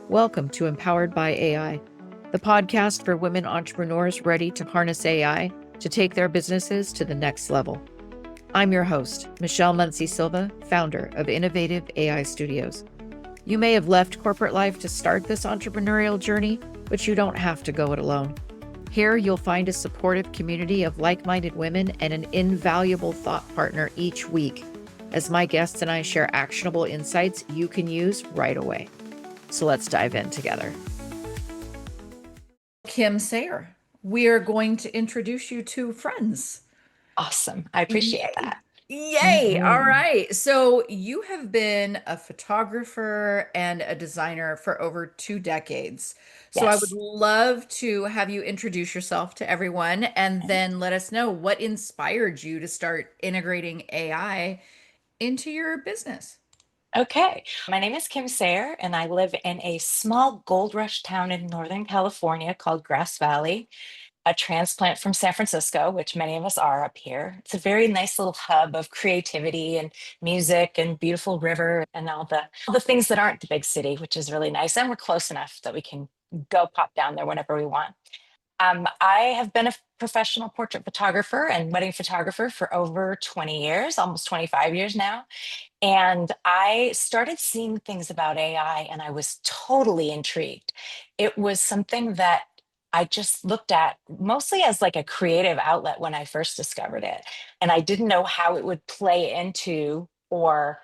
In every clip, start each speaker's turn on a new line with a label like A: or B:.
A: Welcome to Empowered by AI, the podcast for women entrepreneurs ready to harness AI to take their businesses to the next level. I'm your host, Michelle Muncy-Silva, founder of Innovative AI Studios. You may have left corporate life to start this entrepreneurial journey, but you don't have to go it alone. Here, you'll find a supportive community of like-minded women and an invaluable thought partner each week, as my guests and I share actionable insights you can use right away. So let's dive in together. Kim Sayre, we are going to introduce you to friends.
B: Awesome. I appreciate
A: Yay.
B: that.
A: Yay. All
B: Mhm.
A: right. So you have been a photographer and a designer for over 2 decades. So I would
B: Yes.
A: love to have you introduce yourself to everyone and then let us know what inspired you to start integrating AI into your business.
B: Okay. My name is Kim Sayre, and I live in a small gold rush town in Northern California called Grass Valley, a transplant from San Francisco, which many of us are up here. It's a very nice little hub of creativity and music and beautiful river and all the things that aren't the big city, which is really nice. And we're close enough that we can go pop down there whenever we want. I have been a professional portrait photographer and wedding photographer for over 20 years, almost 25 years now. And I started seeing things about AI and I was totally intrigued. It was something that I just looked at mostly as like a creative outlet when I first discovered it. And I didn't know how it would play into or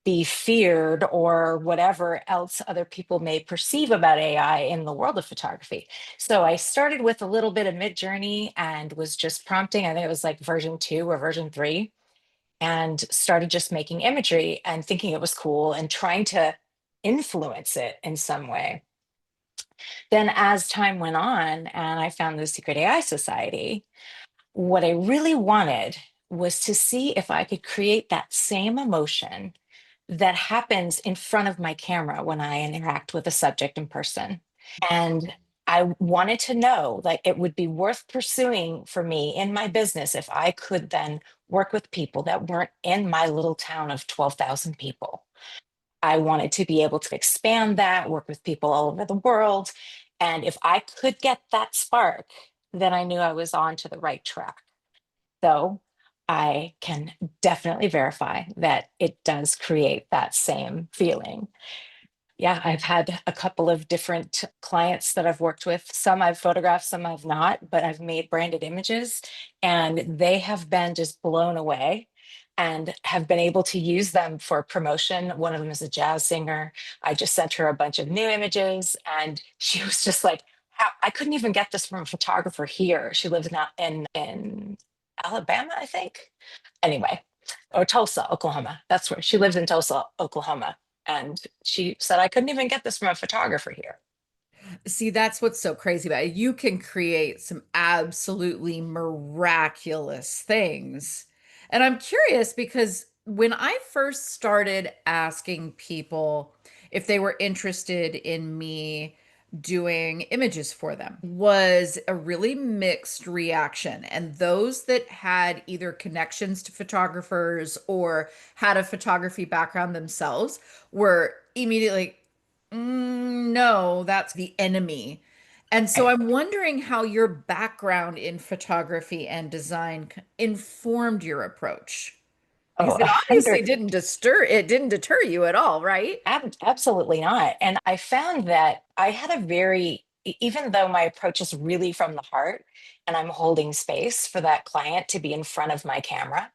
B: be feared or whatever else other people may perceive about AI in the world of photography. So I started with a little bit of mid journey and was just prompting. I think it was like version 2 or version 3, and started just making imagery and thinking it was cool and trying to influence it in some way. Then, as time went on, and I found the Secret AI Society, what I really wanted was to see if I could create that same emotion that happens in front of my camera when I interact with a subject in person. And I wanted to know like it would be worth pursuing for me in my business if I could then work with people that weren't in my little town of 12,000 people. I wanted to be able to expand that, work with people all over the world. And if I could get that spark, then I knew I was on to the right track. So I can definitely verify that it does create that same feeling. Yeah, I've had a couple of different clients that I've worked with. Some I've photographed, some I've not, but I've made branded images and they have been just blown away and have been able to use them for promotion. One of them is a jazz singer. I just sent her a bunch of new images and she was just like, "How- I couldn't even get this from a photographer here." She lives now in Alabama, I think. Anyway, or Tulsa, Oklahoma. That's where she lives, in Tulsa, Oklahoma. And she said, I couldn't even get this from a photographer here.
A: See, that's what's so crazy about it. You can create some absolutely miraculous things. And I'm curious because when I first started asking people if they were interested in me doing images for them was a really mixed reaction. And those that had either connections to photographers or had a photography background themselves were immediately no, that's the enemy. And so
B: Right.
A: I'm wondering how your background in photography and design informed your approach.
B: Oh,
A: Because
B: a
A: it obviously
B: hundred.
A: didn't deter you at all, right?
B: Absolutely not. And I found that I had a very, even though my approach is really from the heart and I'm holding space for that client to be in front of my camera,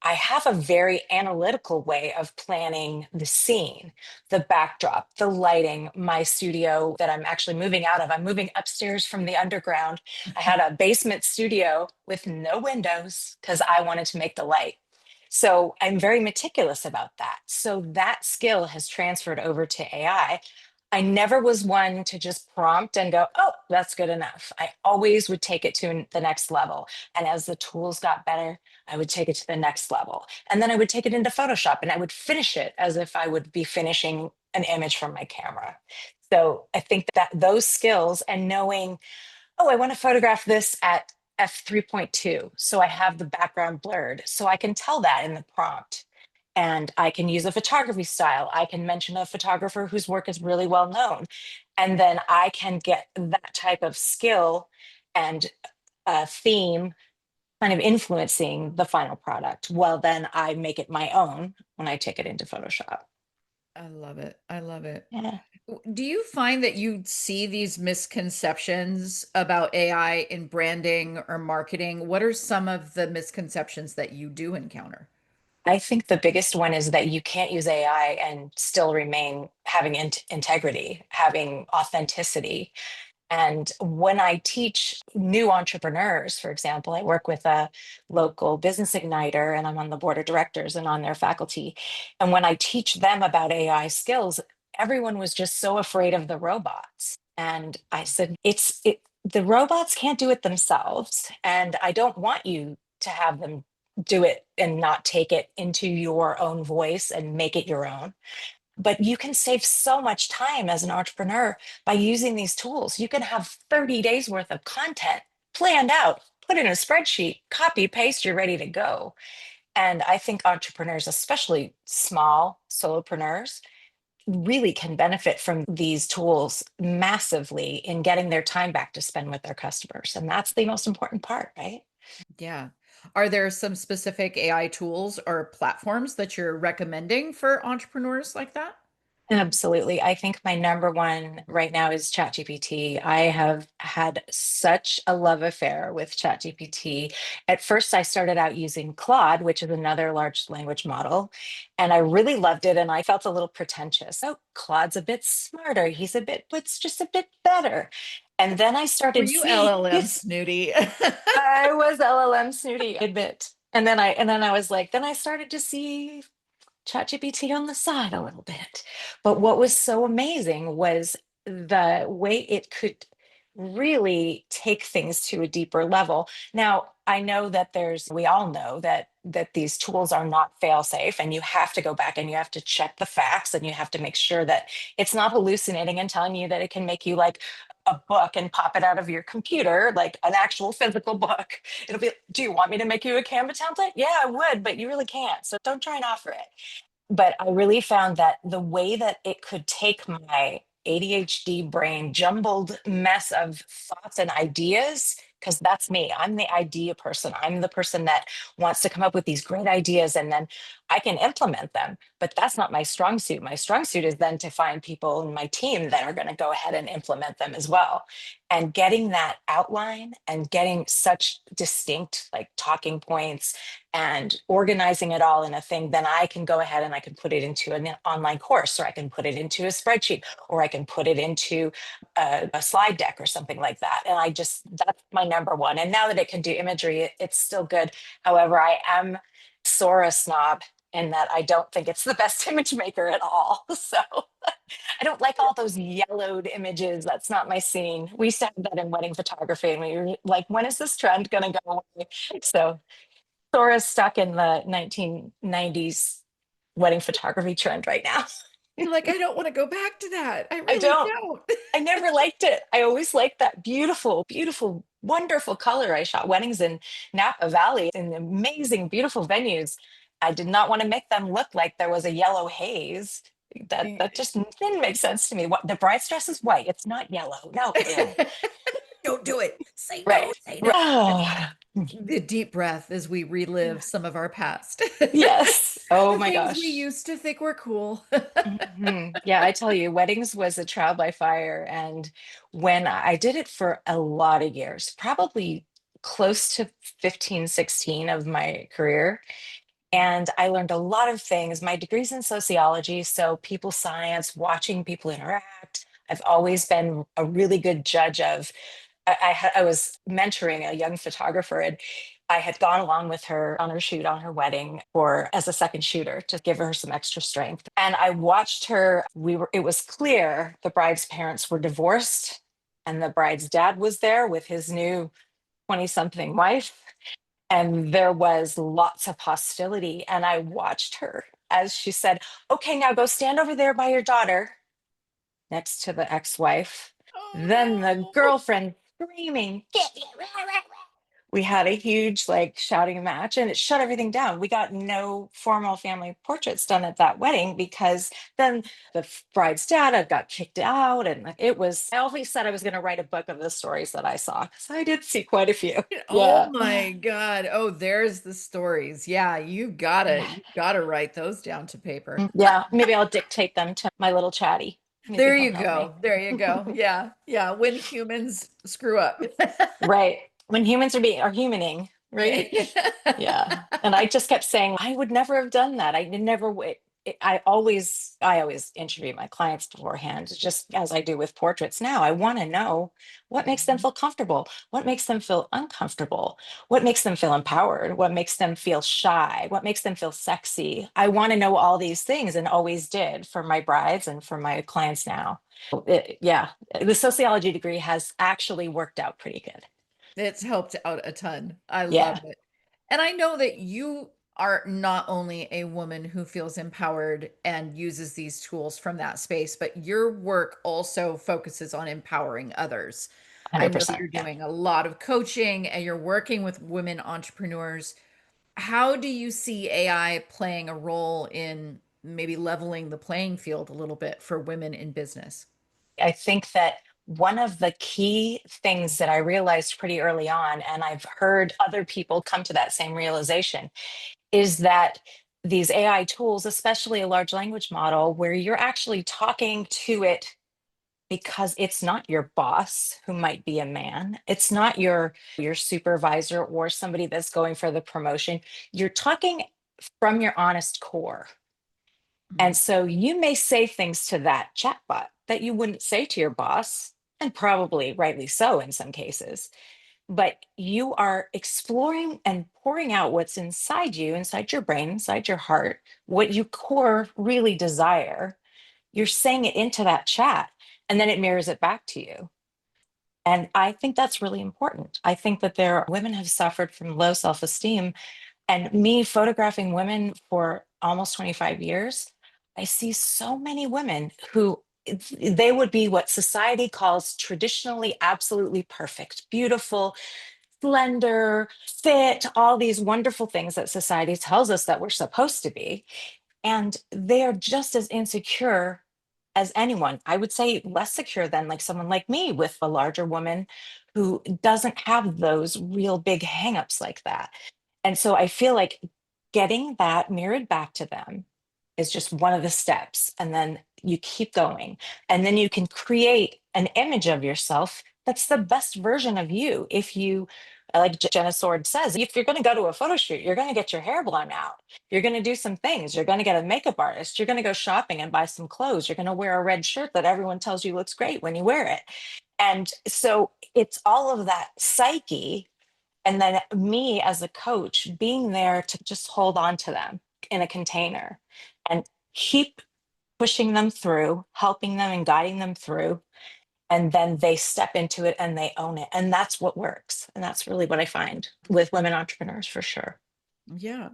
B: I have a very analytical way of planning the scene, the backdrop, the lighting, my studio that I'm actually moving out of. I'm moving upstairs from the underground. I had a basement studio with no windows because I wanted to make the light. So I'm very meticulous about that. So that skill has transferred over to AI. I never was one to just prompt and go, oh, that's good enough. I always would take it to the next level. And as the tools got better, I would take it to the next level. And then I would take it into Photoshop and I would finish it as if I would be finishing an image from my camera. So I think that those skills and knowing, oh, I want to photograph this at f3.2. So I have the background blurred. So I can tell that in the prompt. And I can use a photography style. I can mention a photographer whose work is really well known. And then I can get that type of skill and theme kind of influencing the final product. Well, then I make it my own when I take it into Photoshop.
A: I love it. I love it.
B: Yeah.
A: Do you find that you see these misconceptions about AI in branding or marketing? What are some of the misconceptions that you do encounter?
B: I think the biggest one is that you can't use AI and still remain having integrity, having authenticity. And when I teach new entrepreneurs, for example, I work with a local business igniter and I'm on the board of directors and on their faculty. And when I teach them about AI skills, everyone was just so afraid of the robots. And I said, the robots can't do it themselves. And I don't want you to have them do it and not take it into your own voice and make it your own. But you can save so much time as an entrepreneur by using these tools. You can have 30 days worth of content planned out, put in a spreadsheet, copy, paste, you're ready to go. And I think entrepreneurs, especially small solopreneurs, really can benefit from these tools massively in getting their time back to spend with their customers. And that's the most important part, right?
A: Yeah. Are there some specific AI tools or platforms that you're recommending for entrepreneurs like that?
B: Absolutely. I think my number one right now is ChatGPT. I have had such a love affair with ChatGPT. At first, I started out using Claude, which is another large language model, and I really loved it. And I felt a little pretentious. Oh, Claude's a bit smarter. It's just a bit better. And then I
A: Were
B: started
A: you
B: seeing
A: LLM
B: it's,
A: snooty?
B: I was LLM snooty, I admit. And then I was like, then I started to see ChatGPT on the side a little bit. But what was so amazing was the way it could really take things to a deeper level. Now, I know that we all know that these tools are not fail safe and you have to go back and you have to check the facts and you have to make sure that it's not hallucinating and telling you that it can make you like a book and pop it out of your computer, like an actual physical book. It'll be, do you want me to make you a Canva template? Yeah, I would, but you really can't. So don't try and offer it. But I really found that the way that it could take my ADHD brain, jumbled mess of thoughts and ideas, because that's me. I'm the idea person. I'm the person that wants to come up with these great ideas and then I can implement them. But that's not my strong suit. My strong suit is then to find people in my team that are going to go ahead and implement them as well. And getting that outline and getting such distinct like talking points and organizing it all in a thing, then I can go ahead and I can put it into an online course, or I can put it into a spreadsheet, or I can put it into a slide deck or something like that. And that's my number one. And now that it can do imagery, it's still good. However, I am Sora snob in that I don't think it's the best image maker at all. So I don't like all those yellowed images. That's not my scene. We used to have that in wedding photography, and we were like, when is this trend going to go away? So Sora's stuck in the 1990s wedding photography trend right now.
A: You're like, I don't want to go back to that. I
B: I
A: really
B: don't.
A: don't.
B: I never liked it. I always liked that beautiful, beautiful, wonderful color. I shot weddings in Napa Valley in amazing, beautiful venues. I did not want to make them look like there was a yellow haze. That just didn't make sense to me. What the bride's dress is white. It's not yellow. No, ew.
A: Don't do it. Say no,
B: Right.
A: say no.
B: Oh,
A: The deep breath as we relive some of our past.
B: yes. Oh
A: The
B: my
A: things we
B: gosh.
A: used to think were cool.
B: Yeah, I tell you, weddings was a trial by fire. And when I did it for a lot of years, probably close to 15, 16 of my career. And I learned a lot of things. My degree's in sociology, so people science, watching people interact. I've always been a really good judge of I was mentoring a young photographer and I had gone along with her on her shoot on her wedding for as a second shooter to give her some extra strength. And I watched her. It was clear the bride's parents were divorced and the bride's dad was there with his new 20 something wife. And there was lots of hostility. And I watched her as she said, okay, now go stand over there by your daughter next to the ex wife.
A: Oh
B: Then the
A: no.
B: girlfriend screaming, We had a huge like shouting match and it shut everything down. We got no formal family portraits done at that wedding because then the bride's dad had got kicked out. And like, it was, I always said I was going to write a book of the stories that I saw because I did see quite a few.
A: Oh
B: Yeah.
A: my God. Oh, there's the stories. Yeah, you gotta write those down to paper.
B: Yeah. Maybe I'll dictate them to my little chatty. Maybe
A: There
B: he'll
A: you
B: help me.
A: go. There you go. Yeah. Yeah. When humans screw up.
B: Right. When humans are humaning, right? Yeah. And I just kept saying, I would never have done that. I never would. I always interview my clients beforehand, just as I do with portraits now. I want to know what makes them feel comfortable, what makes them feel uncomfortable, what makes them feel empowered, what makes them feel shy, what makes them feel sexy. I want to know all these things and always did for my brides and for my clients now. Yeah, the sociology degree has actually worked out pretty good.
A: It's helped out a ton. I love
B: Yeah,
A: it. And I know that you are not only a woman who feels empowered and uses these tools from that space, but your work also focuses on empowering others. I know
B: 100%.
A: you're
B: Yeah.
A: doing a lot of coaching and you're working with women entrepreneurs. How do you see AI playing a role in maybe leveling the playing field a little bit for women in business?
B: I think that one of the key things that I realized pretty early on, and I've heard other people come to that same realization, is that these AI tools, especially a large language model, where you're actually talking to it because it's not your boss who might be a man, it's not your supervisor or somebody that's going for the promotion. You're talking from your honest core. And
A: Mhm.
B: so you may say things to that chatbot that you wouldn't say to your boss, and probably rightly so in some cases. But you are exploring and pouring out what's inside you, inside your brain, inside your heart, what you core really desire. You're saying it into that chat, and then it mirrors it back to you. And I think that's really important. I think that there women have suffered from low self-esteem, and me photographing women for almost 25 years, I see so many women who they would be what society calls traditionally absolutely perfect, beautiful, slender, fit, all these wonderful things that society tells us that we're supposed to be. And they are just as insecure as anyone. I would say less secure than like someone like me with a larger woman who doesn't have those real big hangups like that. And so I feel like getting that mirrored back to them is just one of the steps. And then you keep going. And then you can create an image of yourself that's the best version of you. If you, like Jenna Sword says, if you're going to go to a photo shoot, you're going to get your hair blown out. You're going to do some things. You're going to get a makeup artist. You're going to go shopping and buy some clothes. You're going to wear a red shirt that everyone tells you looks great when you wear it. And so it's all of that psyche, and then me as a coach being there to just hold on to them in a container and keep pushing them through, helping them and guiding them through. And then they step into it and they own it. And that's what works. And that's really what I find with women entrepreneurs for sure.
A: Yeah.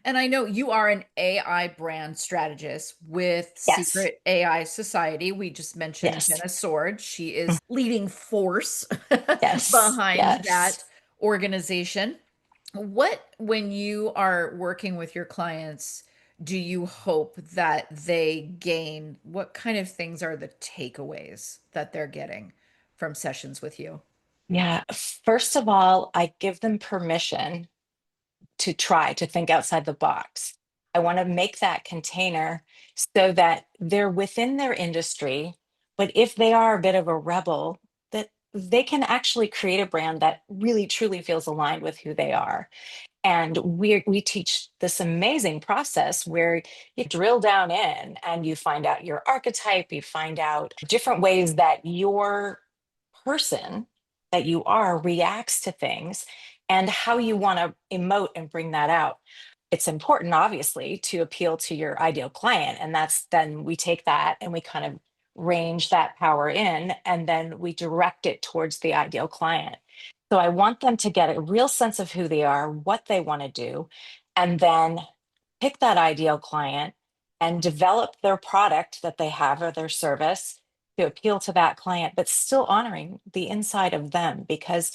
A: And I know you are an AI brand strategist with
B: Yes.
A: Secret AI Society. We just mentioned
B: Yes.
A: Jenna Sword. She
B: Mm.
A: is leading force
B: Yes.
A: behind
B: Yes.
A: that organization. When you are working with your clients, do you hope that they gain? What kind of things are the takeaways that they're getting from sessions with you?
B: Yeah. First of all, I give them permission to try to think outside the box. I want to make that container so that they're within their industry, but if they are a bit of a rebel, that they can actually create a brand that really truly feels aligned with who they are. And we teach this amazing process where you drill down in and you find out your archetype, you find out different ways that your person that you are reacts to things and how you want to emote and bring that out. It's important, obviously, to appeal to your ideal client. And that's then we take that and we kind of range that power in and then we direct it towards the ideal client. So I want them to get a real sense of who they are, what they want to do, and then pick that ideal client and develop their product that they have or their service to appeal to that client, but still honoring the inside of them. Because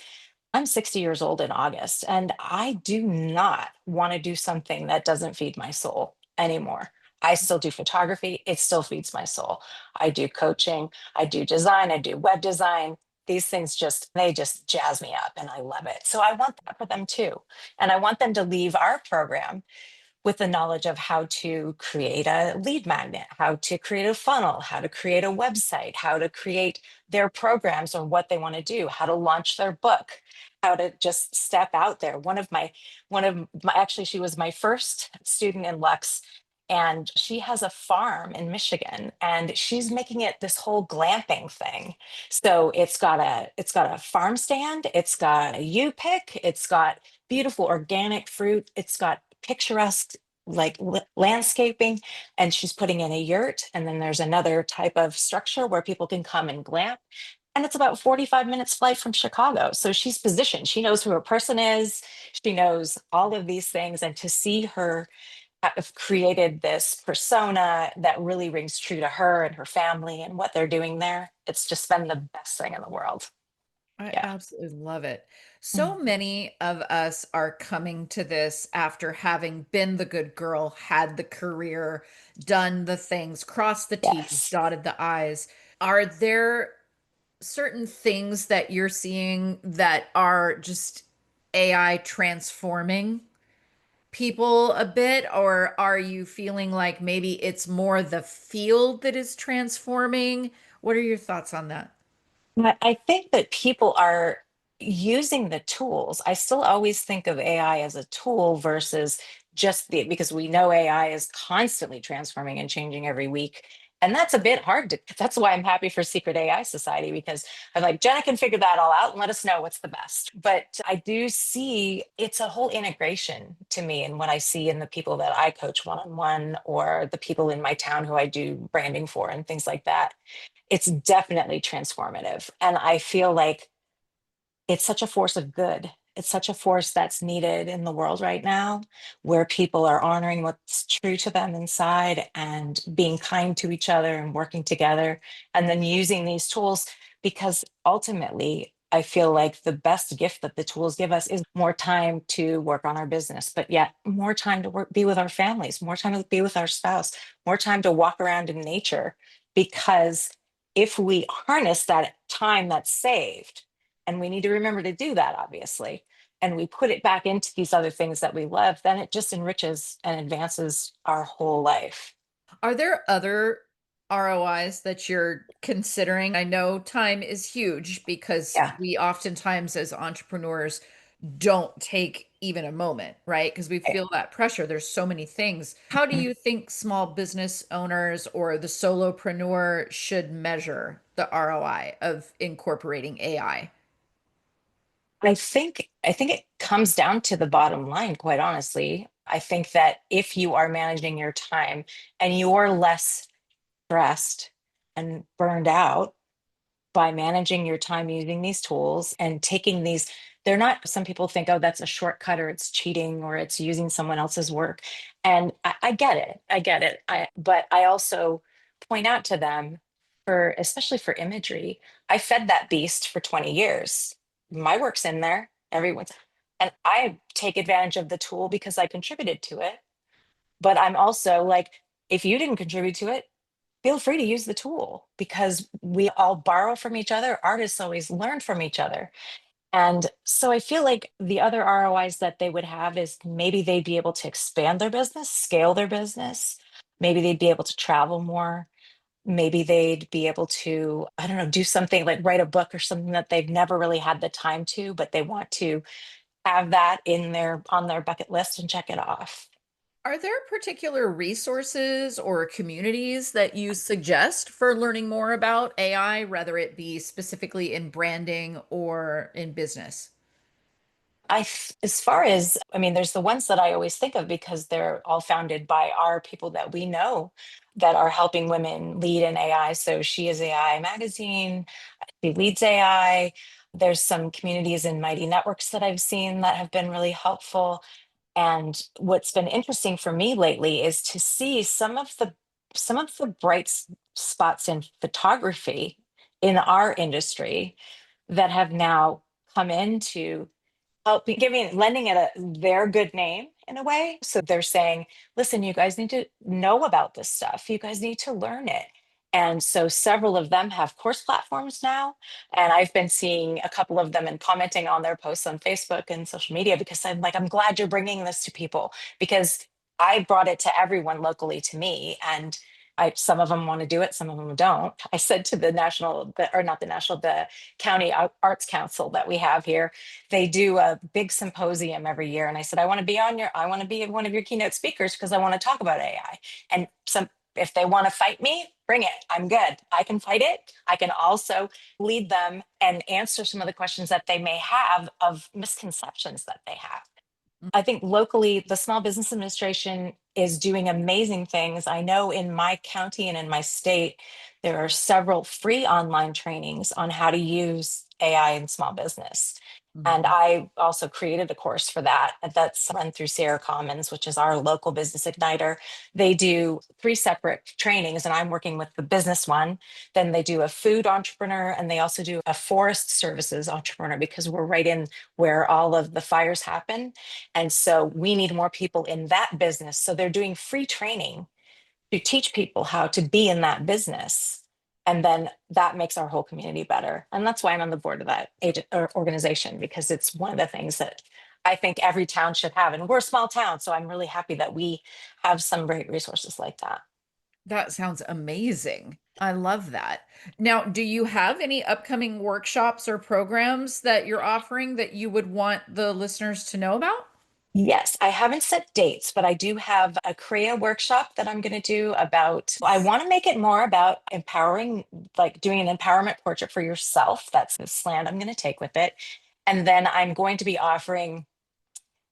B: I'm 60 years old in August, and I do not want to do something that doesn't feed my soul anymore. I still do photography, it still feeds my soul. I do coaching, I do design, I do web design. These things they just jazz me up and I love it. So I want that for them too. And I want them to leave our program with the knowledge of how to create a lead magnet, how to create a funnel, how to create a website, how to create their programs or what they want to do, how to launch their book, how to just step out there. One of my actually she was my first student in Lux, and she has a farm in Michigan and she's making it this whole glamping thing. So it's got a farm stand, it's got a U-pick, it's got beautiful organic fruit, it's got picturesque landscaping, and she's putting in a yurt, and then there's another type of structure where people can come and glamp, and it's about 45 minutes flight from Chicago. So she's positioned, she knows who her person is, she knows all of these things, and to see her have created this persona that really rings true to her and her family and what they're doing there, it's just been the best thing in the world.
A: I
B: Yeah.
A: absolutely love it. So
B: Mm.
A: many of us are coming to this after having been the good girl, had the career, done the things, crossed the T's,
B: Yes.
A: dotted the I's. Are there certain things that you're seeing that are just AI transforming people a bit, or are you feeling like maybe it's more the field that is transforming? What are your thoughts on that?
B: I think that people are using the tools. I still always think of AI as a tool versus because we know AI is constantly transforming and changing every week. And that's a bit hard to, that's why I'm happy for Secret AI Society, because I'm like, Jenna can figure that all out and let us know what's the best. But I do see it's a whole integration to me, and what I see in the people that I coach one on one, or the people in my town who I do branding for and things like that, it's definitely transformative. And I feel like it's such a force of good. It's such a force that's needed in the world right now, where people are honoring what's true to them inside and being kind to each other and working together, and then using these tools. Because ultimately, I feel like the best gift that the tools give us is more time to work on our business, but yet more time to be with our families, more time to be with our spouse, more time to walk around in nature. Because if we harness that time that's saved, and we need to remember to do that, obviously, and we put it back into these other things that we love, then it just enriches and advances our whole life.
A: Are there other ROIs that you're considering? I know time is huge because
B: Yeah.
A: we oftentimes, as entrepreneurs, don't take even a moment, right? Because we
B: Right.
A: feel that pressure. There's so many things. How do you think small business owners or the solopreneur should measure the ROI of incorporating AI?
B: I think it comes down to the bottom line, quite honestly. I think that if you are managing your time and you're less stressed and burned out by managing your time using these tools and taking these, they're not, some people think, oh, that's a shortcut or it's cheating or it's using someone else's work. And I get it. I get it. But I also point out to them, for especially for imagery, I fed that beast for 20 years. My work's in there, everyone's, and I take advantage of the tool because I contributed to it. But I'm also like, if you didn't contribute to it, feel free to use the tool, because we all borrow from each other. Artists always learn from each other. And so I feel like the other ROIs that they would have is maybe they'd be able to expand their business, scale their business. Maybe they'd be able to travel more. Maybe they'd be able to, I don't know, do something like write a book or something that they've never really had the time to, but they want to have that in their on their bucket list and check it off.
A: Are there particular resources or communities that you suggest for learning more about AI, whether it be specifically in branding or in business?
B: As far as, I mean, there's the ones that I always think of because they're all founded by our people that we know that are helping women lead in AI. So She is AI magazine, she leads AI. There's some communities in Mighty Networks that I've seen that have been really helpful. And what's been interesting for me lately is to see some of the spots in photography in our industry that have now come in to helping giving lending it their good name in a way. So they're saying, listen, you guys need to know about this stuff, you guys need to learn it. And so several of them have course platforms now, and I've been seeing a couple of them and commenting on their posts on Facebook and social media, because I'm like, I'm glad you're bringing this to people, because I brought it to everyone locally to me. And some of them want to do it, some of them don't. I said to the or not the national, the county arts council that we have here, they do a big symposium every year. And I said, I want to be one of your keynote speakers because I want to talk about AI. And if they want to fight me, bring it. I'm good. I can fight it. I can also lead them and answer some of the questions that they may have of misconceptions that they have. I think locally, the Small Business Administration is doing amazing things. I know in my county and in my state, there are several free online trainings on how to use AI in small business. And
A: Mhm.
B: I also created a course for that. That's run through Sierra Commons, which is our local business igniter. They do three separate trainings, and I'm working with the business one. Then they do a food entrepreneur, and they also do a forest services entrepreneur, because we're right in where all of the fires happen. And so we need more people in that business. So they're doing free training to teach people how to be in that business. And then that makes our whole community better. And that's why I'm on the board of that agent or organization, because it's one of the things that I think every town should have. And we're a small town, so I'm really happy that we have some great resources like that.
A: That sounds amazing. I love that. Now, do you have any upcoming workshops or programs that you're offering that you would want the listeners to know about?
B: Yes, I haven't set dates, but I do have a Korea workshop that I'm going to do about. I want to make it more about empowering, like doing an empowerment portrait for yourself. That's the slant I'm going to take with it. And then I'm going to be offering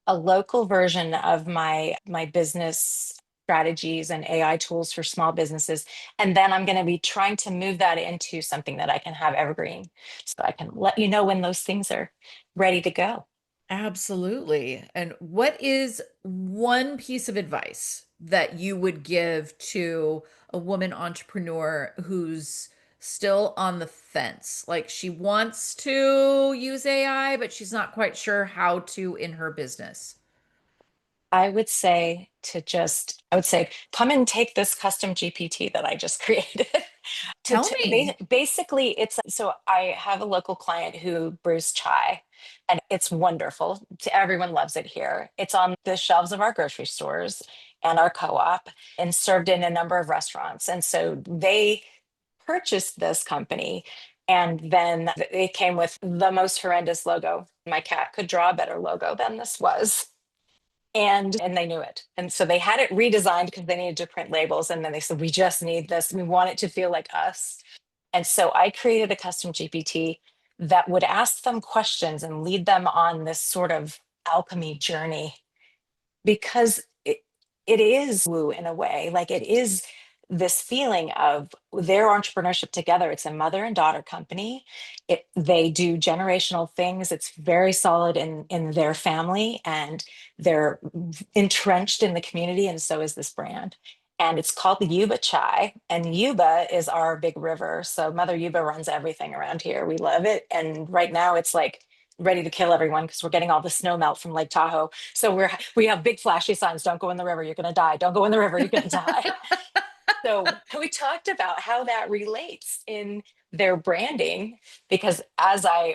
B: a local version of my business strategies and AI tools for small businesses. And then I'm going to be trying to move that into something that I can have evergreen, so I can let you know when those things are ready to go.
A: Absolutely. And what is one piece of advice that you would give to a woman entrepreneur who's still on the fence? Like she wants to use AI, but she's not quite sure how to in her business.
B: I would say, come and take this custom GPT that I just created.
A: Tell me.
B: Basically, it's so I have a local client who brews chai, and it's wonderful. Everyone loves it here. It's on the shelves of our grocery stores and our co-op, and served in a number of restaurants. And so they purchased this company, and then it came with the most horrendous logo. My cat could draw a better logo than this was, and they knew it, and so they had it redesigned because they needed to print labels. And then they said, we just need this, we want it to feel like us. And so I created a custom GPT that would ask them questions and lead them on this sort of alchemy journey, because it is woo in a way. Like, it is this feeling of their entrepreneurship together. It's a mother and daughter company. They do generational things. It's very solid in their family, and they're entrenched in the community, and so is this brand. And it's called the Yuba Chai, and Yuba is our big river. So Mother Yuba runs everything around here. We love it. And right now it's like ready to kill everyone because we're getting all the snow melt from Lake Tahoe. So we have big flashy signs: don't go in the river, you're going to die. Don't go in the river, you're going to die. So we talked about how that relates in their branding, because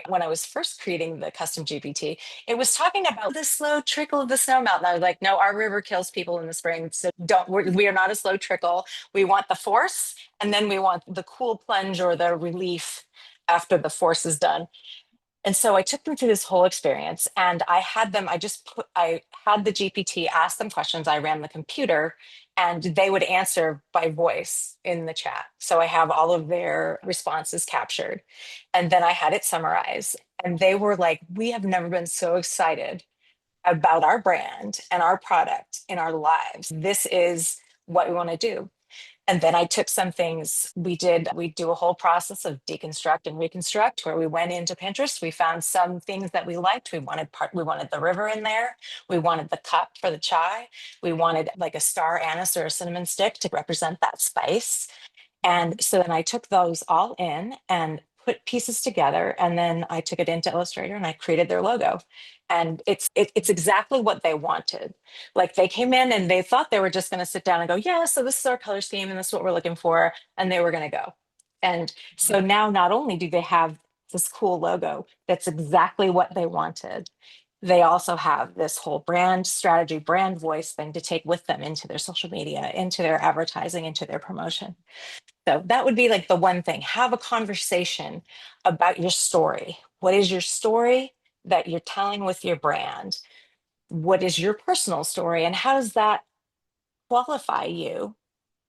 B: when I was first creating the custom GPT, it was talking about the slow trickle of the snow melt. And I was like, no, our river kills people in the spring. So we are not a slow trickle. We want the force, and then we want the cool plunge or the relief after the force is done. And so I took them through this whole experience, and I had the GPT ask them questions. I ran the computer, and they would answer by voice in the chat. So I have all of their responses captured. And then I had it summarize. And they were like, we have never been so excited about our brand and our product in our lives. This is what we want to do. And then I took some things we do a whole process of deconstruct and reconstruct, where we went into Pinterest, we found some things that we liked. We wanted the river in there. We wanted the cup for the chai. We wanted like a star anise or a cinnamon stick to represent that spice. And so then I took those all in and put pieces together, and then I took it into Illustrator and I created their logo. And it's exactly what they wanted. Like they came in and they thought they were just going to sit down and go, yeah, so this is our color scheme and this is what we're looking for, and they were going to go. And so now not only do they have this cool logo that's exactly what they wanted, they also have this whole brand strategy, brand voice thing to take with them into their social media, into their advertising, into their promotion. So that would be like the one thing. Have a conversation about your story. What is your story that you're telling with your brand? What is your personal story? And how does that qualify you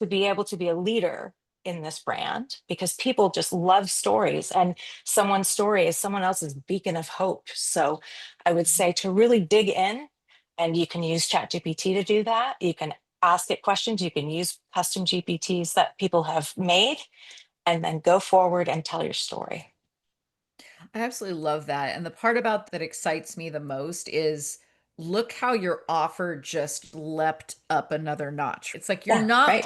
B: to be able to be a leader in this brand? Because people just love stories, and someone's story is someone else's beacon of hope. So I would say to really dig in, and you can use ChatGPT to do that. You can ask it questions, you can use custom GPTs that people have made, and then go forward and tell your story.
A: I absolutely love that. And the part about that excites me the most is look how your offer just leapt up another notch. It's like
B: Yeah, right.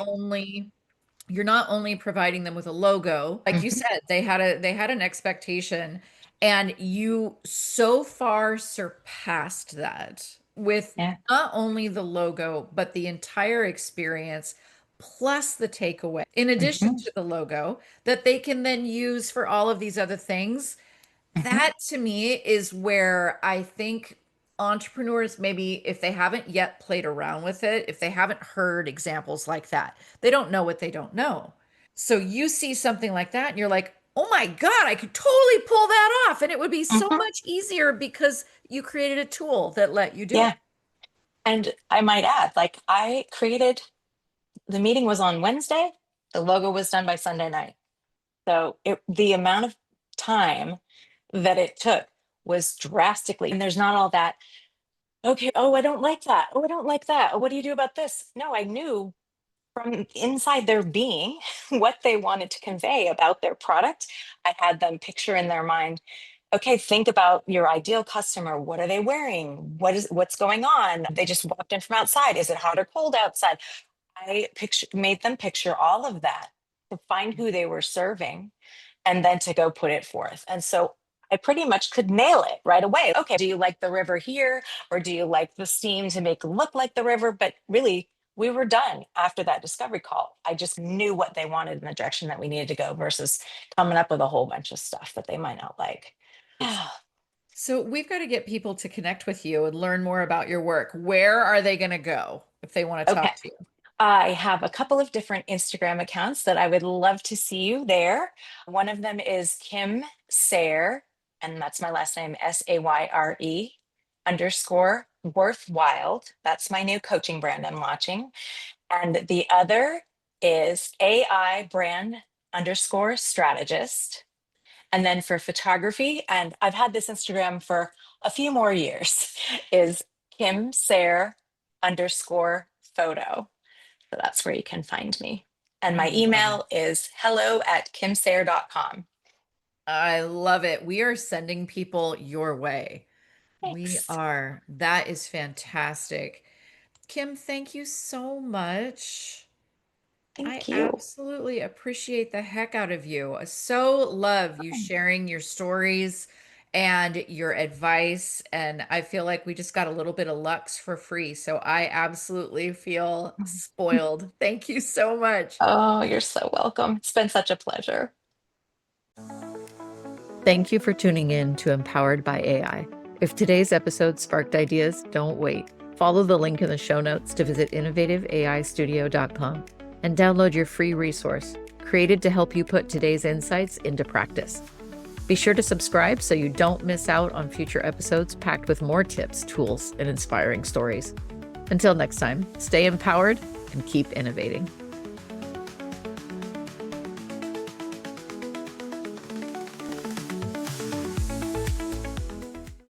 A: you're not only providing them with a logo, like you
B: Mhm.
A: said, they had an expectation, and you so far surpassed that with
B: Yeah.
A: not only the logo, but the entire experience plus the takeaway, in addition
B: Mhm.
A: to the logo that they can then use for all of these other things.
B: Mhm.
A: That to me is where I think entrepreneurs, maybe if they haven't yet played around with it, if they haven't heard examples like that, they don't know what they don't know. So you see something like that and you're like, oh my God, I could totally pull that off. And it would be so
B: Mhm.
A: much easier because you created a tool that let you do it.
B: Yeah. And I might add, like I created, the meeting was on Wednesday, the logo was done by Sunday night. So the amount of time that it took was drastically, and there's not all that, okay, oh, I don't like that. Oh, I don't like that. Oh, what do you do about this? No, I knew from inside their being what they wanted to convey about their product. I had them picture in their mind, okay, think about your ideal customer. What are they wearing? What's going on? They just walked in from outside. Is it hot or cold outside? Made them picture all of that to find who they were serving and then to go put it forth. And so I pretty much could nail it right away. Okay, do you like the river here, or do you like the steam to make it look like the river? But really, we were done after that discovery call. I just knew what they wanted in the direction that we needed to go versus coming up with a whole bunch of stuff that they might not like. Yeah.
A: So we've got to get people to connect with you and learn more about your work. Where are they going to go if they want to
B: Okay.
A: talk to you?
B: I have a couple of different Instagram accounts that I would love to see you there. One of them is Kim Sayre, and that's my last name, Sayre underscore worthwhile. That's my new coaching brand I'm launching. And the other is AI brand underscore strategist. And then for photography, and I've had this Instagram for a few more years, is Kim Sayre underscore photo. So that's where you can find me. And
A: I
B: my
A: love it.
B: email is hello@kimsayer.com.
A: I love it. We are sending people your way. We
B: Thanks.
A: are. That is fantastic. Kim, thank you so much. I
B: Thank you.
A: absolutely appreciate the heck out of you. I so love you sharing your stories and your advice. And I feel like we just got a little bit of Lux for free. So I absolutely feel spoiled. Thank you so much.
B: Oh, you're so welcome. It's been such a pleasure.
A: Thank you for tuning in to Empowered by AI. If today's episode sparked ideas, don't wait. Follow the link in the show notes to visit innovativeaistudio.com and download your free resource created to help you put today's insights into practice. Be sure to subscribe so you don't miss out on future episodes packed with more tips, tools, and inspiring stories. Until next time, stay empowered and keep innovating.